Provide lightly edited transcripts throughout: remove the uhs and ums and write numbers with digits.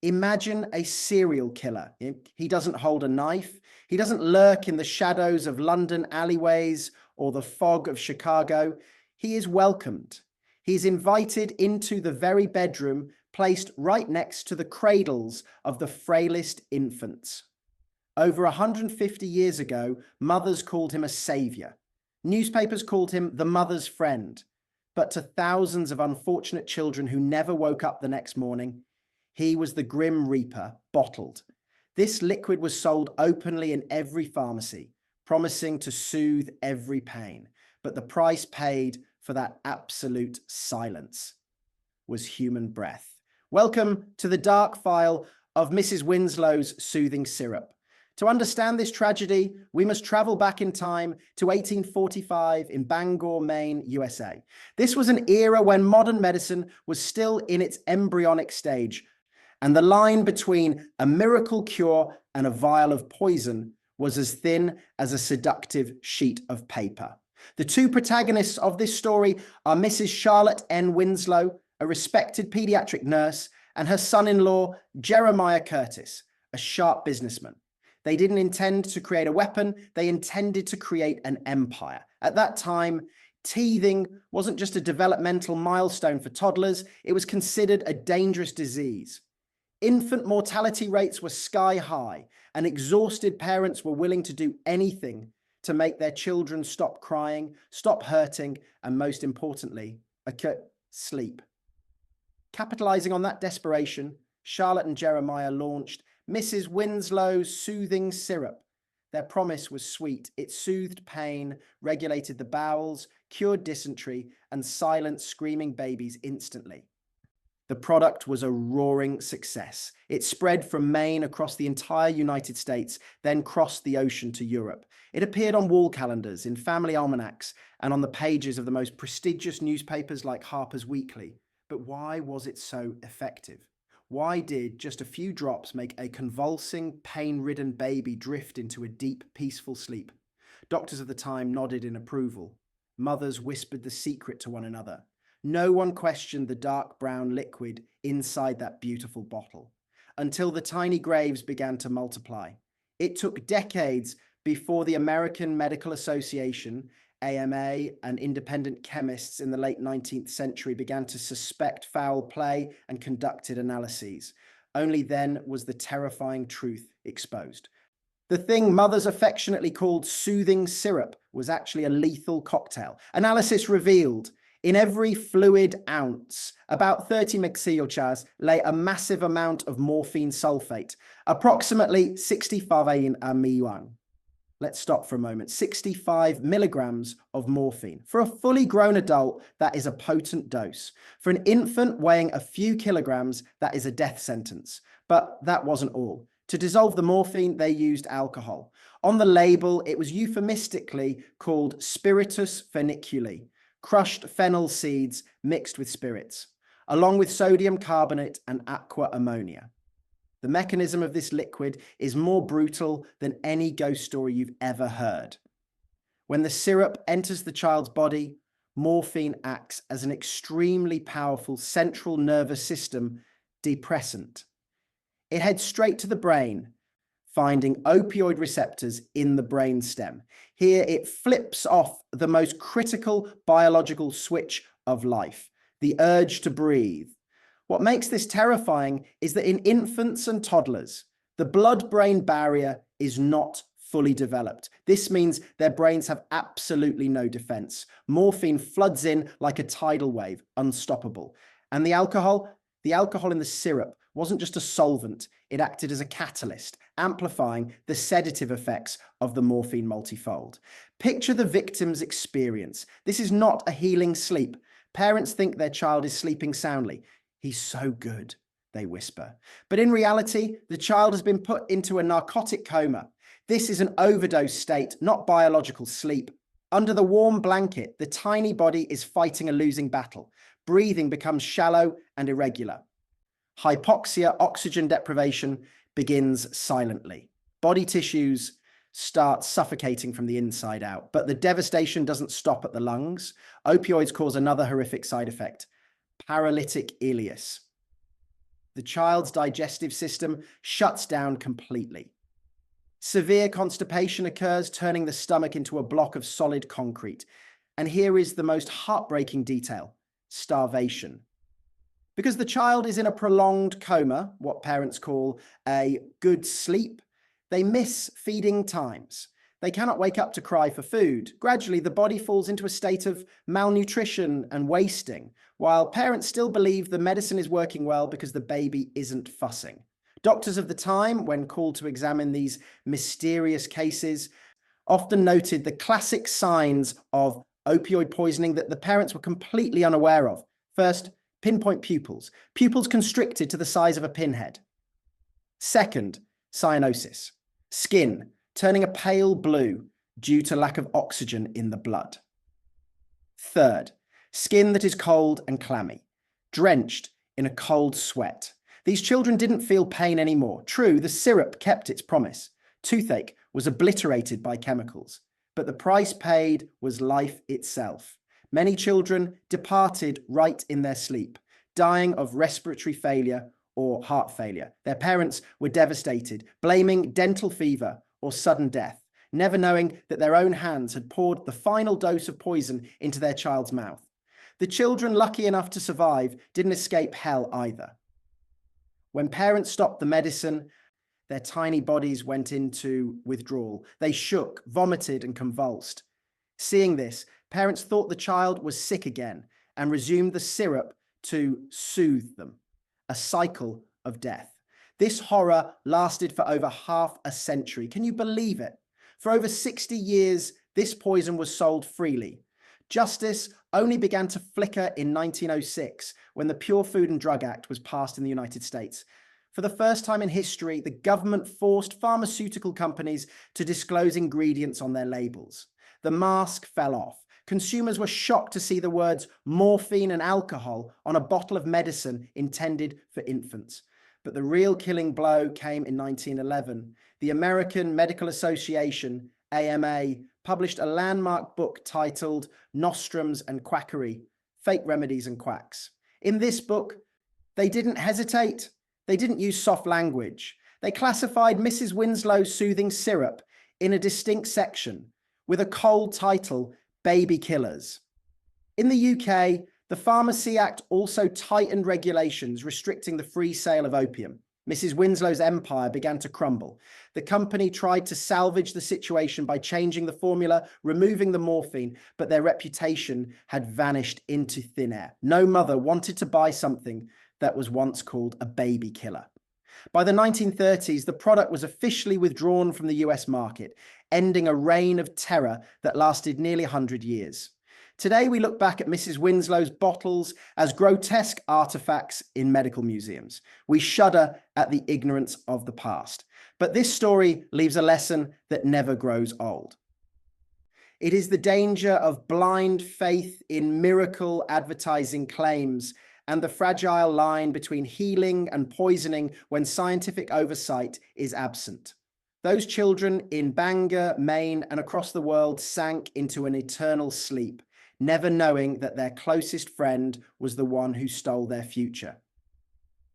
Imagine a serial killer. He doesn't hold a knife. He doesn't lurk in the shadows of London alleyways or the fog of Chicago. He is welcomed. He is invited into the very bedroom placed right next to the cradles of the frailest infants. Over 150 years ago, mothers called him a savior. Newspapers called him the mother's friend. But to thousands of unfortunate children who never woke up the next morning, he was the Grim Reaper, bottled. This liquid was sold openly in every pharmacy, promising to soothe every pain. But the price paid for that absolute silence was human breath. Welcome to the dark file of Mrs. Winslow's soothing syrup. To understand this tragedy, we must travel back in time to 1845 in Bangor, Maine, USA. This was an era when modern medicine was still in its embryonic stage, and the line between a miracle cure and a vial of poison was as thin as a seductive sheet of paper. The two protagonists of this story are Mrs. Charlotte N. Winslow, a respected pediatric nurse, and her son-in-law, Jeremiah Curtis, a sharp businessman. They didn't intend to create a weapon, they intended to create an empire. At that time, teething wasn't just a developmental milestone for toddlers, it was considered a dangerous disease. Infant mortality rates were sky high, and exhausted parents were willing to do anything to make their children stop crying, stop hurting, and most importantly, sleep. Capitalizing on that desperation, Charlotte and Jeremiah launched Mrs. Winslow's soothing syrup. Their promise was sweet. It soothed pain, regulated the bowels, cured dysentery, and silenced screaming babies instantly. The product was a roaring success. It spread from Maine across the entire United States, then crossed the ocean to Europe. It appeared on wall calendars, in family almanacs, and on the pages of the most prestigious newspapers like Harper's Weekly. But why was it so effective? Why did just a few drops make a convulsing, pain-ridden baby drift into a deep, peaceful sleep? Doctors of the time nodded in approval. Mothers whispered the secret to one another. No one questioned the dark brown liquid inside that beautiful bottle, until the tiny graves began to multiply. It took decades before the American Medical Association, AMA, and independent chemists in the late 19th century began to suspect foul play and conducted analyses. Only then was the terrifying truth exposed. The thing mothers affectionately called soothing syrup was actually a lethal cocktail. Analysis revealed in every fluid ounce, about 30 mg lay a massive amount of morphine sulphate, approximately 65 mg. Let's stop for a moment. 65 milligrams of morphine. For a fully grown adult, that is a potent dose. For an infant weighing a few kilograms, that is a death sentence. But that wasn't all. To dissolve the morphine, they used alcohol. On the label, it was euphemistically called spiritus feniculi, crushed fennel seeds mixed with spirits, along with sodium carbonate and aqua ammonia. The mechanism of this liquid is more brutal than any ghost story you've ever heard. When the syrup enters the child's body, morphine acts as an extremely powerful central nervous system depressant. It heads straight to the brain, finding opioid receptors in the brainstem. Here it flips off the most critical biological switch of life, the urge to breathe. What makes this terrifying is that in infants and toddlers, the blood-brain barrier is not fully developed. This means their brains have absolutely no defense. Morphine floods in like a tidal wave, unstoppable. And the alcohol in the syrup wasn't just a solvent, it acted as a catalyst, amplifying the sedative effects of the morphine multifold. Picture the victim's experience. This is not a healing sleep. Parents think their child is sleeping soundly. He's so good, they whisper. But in reality, the child has been put into a narcotic coma. This is an overdose state, not biological sleep. Under the warm blanket, the tiny body is fighting a losing battle. Breathing becomes shallow and irregular. Hypoxia, oxygen deprivation, begins silently. Body tissues start suffocating from the inside out, but the devastation doesn't stop at the lungs. Opioids cause another horrific side effect, paralytic ileus. The child's digestive system shuts down completely. Severe constipation occurs, turning the stomach into a block of solid concrete. And here is the most heartbreaking detail: starvation. Because the child is in a prolonged coma, what parents call a good sleep, they miss feeding times. They cannot wake up to cry for food. Gradually, the body falls into a state of malnutrition and wasting, while parents still believe the medicine is working well because the baby isn't fussing. Doctors of the time, when called to examine these mysterious cases, often noted the classic signs of opioid poisoning that the parents were completely unaware of. First, pinpoint pupils, pupils constricted to the size of a pinhead. Second, cyanosis, skin turning a pale blue due to lack of oxygen in the blood. Third, skin that is cold and clammy, drenched in a cold sweat. These children didn't feel pain anymore. True, the syrup kept its promise. Toothache was obliterated by chemicals, but the price paid was life itself. Many children departed right in their sleep, dying of respiratory failure or heart failure. Their parents were devastated, blaming dental fever or sudden death, never knowing that their own hands had poured the final dose of poison into their child's mouth. The children lucky enough to survive didn't escape hell either. When parents stopped the medicine, their tiny bodies went into withdrawal. They shook, vomited, and convulsed. Seeing this, parents thought the child was sick again and resumed the syrup to soothe them, a cycle of death. This horror lasted for over half a century. Can you believe it? For over 60 years, this poison was sold freely. Justice only began to flicker in 1906 when the Pure Food and Drug Act was passed in the United States. For the first time in history, the government forced pharmaceutical companies to disclose ingredients on their labels. The mask fell off. Consumers were shocked to see the words morphine and alcohol on a bottle of medicine intended for infants. But the real killing blow came in 1911. The American Medical Association, AMA, published a landmark book titled Nostrums and Quackery, Fake Remedies and Quacks. In this book, they didn't hesitate. They didn't use soft language. They classified Mrs. Winslow's soothing syrup in a distinct section with a cold title, Baby Killers. In the UK, the Pharmacy Act also tightened regulations restricting the free sale of opium. Mrs. Winslow's empire began to crumble. The company tried to salvage the situation by changing the formula, removing the morphine, but their reputation had vanished into thin air. No mother wanted to buy something that was once called a baby killer. By the 1930s, the product was officially withdrawn from the US market, ending a reign of terror that lasted nearly 100 years. Today, we look back at Mrs. Winslow's bottles as grotesque artifacts in medical museums. We shudder at the ignorance of the past. But this story leaves a lesson that never grows old. It is the danger of blind faith in miracle advertising claims and the fragile line between healing and poisoning when scientific oversight is absent. Those children in Bangor, Maine, and across the world sank into an eternal sleep, never knowing that their closest friend was the one who stole their future.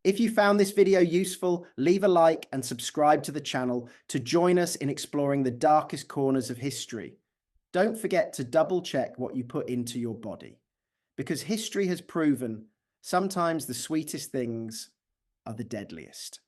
If you found this video useful, leave a like and subscribe to the channel to join us in exploring the darkest corners of history. Don't forget to double check what you put into your body, because history has proven sometimes the sweetest things are the deadliest.